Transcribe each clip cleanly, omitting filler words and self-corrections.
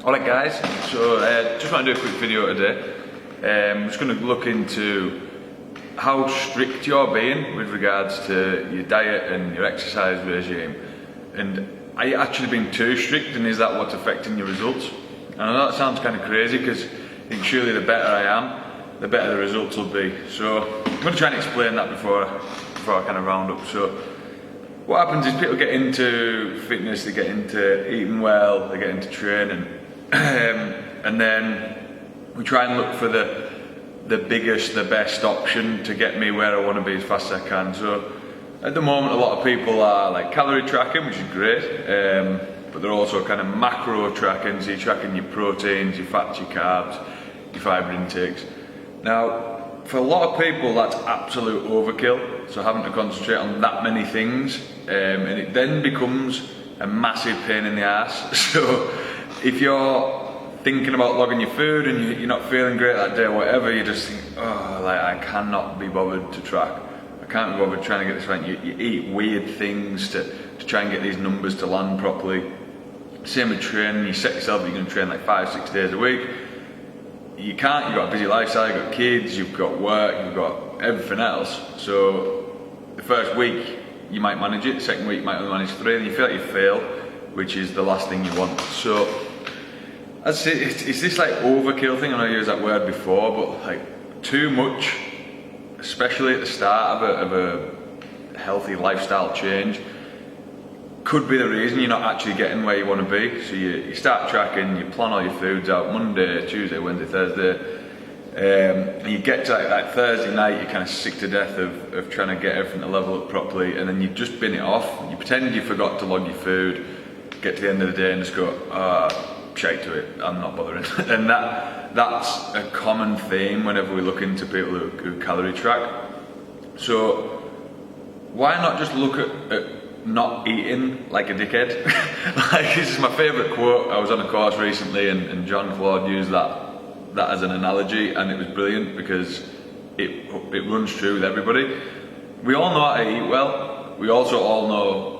Alright guys, so just want to do a quick video today. I'm just going to look into how strict you're being with regards to your diet and your exercise regime. And are you actually being too strict, and is that what's affecting your results? And I know that sounds kind of crazy, because I think surely the better I am, the better the results will be. So I'm going to try and explain that before I kind of round up. So what happens is people get into fitness, they get into eating well, they get into training, and then we try and look for the biggest, the best option to get me where I want to be as fast as I can. So at the moment, a lot of people are like calorie tracking, which is great, but they're also kind of macro tracking, so you're tracking your proteins, your fats, your carbs, your fibre intakes. Now, for a lot of people, that's absolute overkill, so having to concentrate on that many things, and it then becomes a massive pain in the ass. So if you're thinking about logging your food and you're not feeling great that day or whatever, you just think, oh, like I cannot be bothered to track. I can't be bothered trying to get this right. You eat weird things to try and get these numbers to land properly. Same with training, you set yourself, you're going to train like 5-6 days a week. You can't, you've got a busy lifestyle, you've got kids, you've got work, you've got everything else. So the first week you might manage it, the second week you might only manage 3, and you feel like you fail, which is the last thing you want. So I'd say it's this like overkill thing. I know I used that word before, but like too much, especially at the start of a healthy lifestyle change, could be the reason you're not actually getting where you want to be. So you start tracking, you plan all your foods out Monday, Tuesday, Wednesday, Thursday, and you get to like Thursday night, you're kind of sick to death of trying to get everything to level up properly, and then you just bin it off. You pretend you forgot to log your food, get to the end of the day and just go, shake to it, I'm not bothering. And that's a common theme whenever we look into people who calorie track. So why not just look at not eating like a dickhead? Like, this is my favourite quote. I was on a course recently and John Claude used that as an analogy, and it was brilliant because it runs true with everybody. We all know how to eat well. We also all know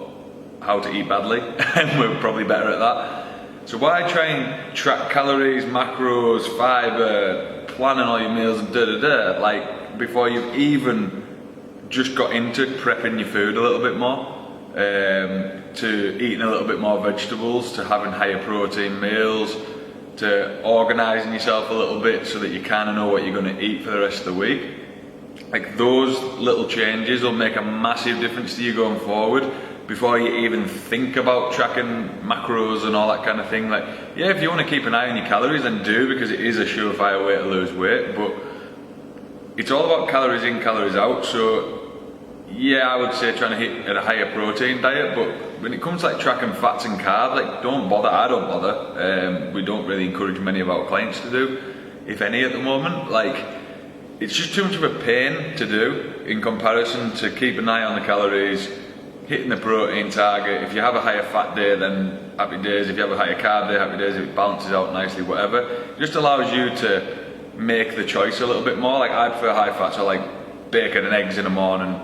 how to eat badly, and we're probably better at that. So why try and track calories, macros, fibre, planning all your meals and like before you've even just got into prepping your food a little bit more, to eating a little bit more vegetables, to having higher protein meals, to organising yourself a little bit so that you kind of know what you're going to eat for the rest of the week. Like, those little changes will make a massive difference to you going forward before you even think about tracking macros and all that kind of thing. Like, yeah, if you want to keep an eye on your calories, then do, because it is a surefire way to lose weight, but it's all about calories in, calories out. So yeah, I would say trying to hit at a higher protein diet, but when it comes to like tracking fats and carbs, like, don't bother. I don't bother. We don't really encourage many of our clients to do, if any, at the moment. Like, it's just too much of a pain to do in comparison to keep an eye on the calories, hitting the protein target. If you have a higher fat day, then happy days. If you have a higher carb day, happy days. If it balances out nicely, whatever. It just allows you to make the choice a little bit more. Like, I prefer high fat, so I like bacon and eggs in the morning,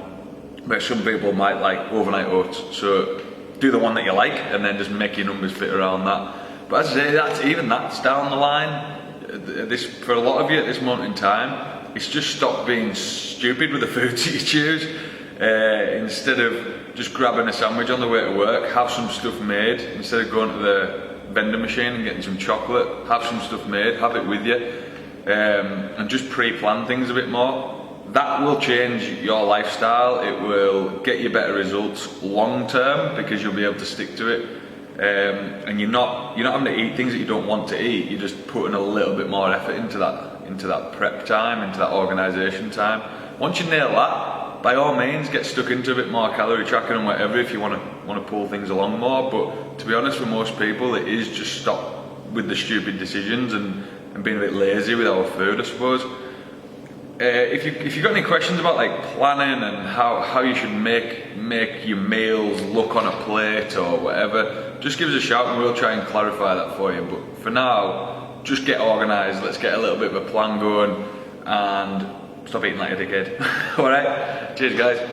but some people might like overnight oats. So do the one that you like, and then just make your numbers fit around that. But as I say, that's down the line. For a lot of you at this moment in time, it's just stop being stupid with the foods that you choose. Instead of just grabbing a sandwich on the way to work, have some stuff made. Instead of going to the vending machine and getting some chocolate, have some stuff made, have it with you, and just pre-plan things a bit more. That will change your lifestyle. It will get you better results long term, because you'll be able to stick to it, and you're not having to eat things that you don't want to eat. You're just putting a little bit more effort into that prep time, into that organisation time. Once you nail that, by all means, get stuck into a bit more calorie tracking and whatever if you want to pull things along more. But to be honest, for most people, it is just stop with the stupid decisions and being a bit lazy with our food, I suppose. If you've got any questions about like planning and how you should make your meals look on a plate or whatever, just give us a shout and we'll try and clarify that for you. But for now, just get organised. Let's get a little bit of a plan going and stop eating like a dickhead. Alright, cheers guys.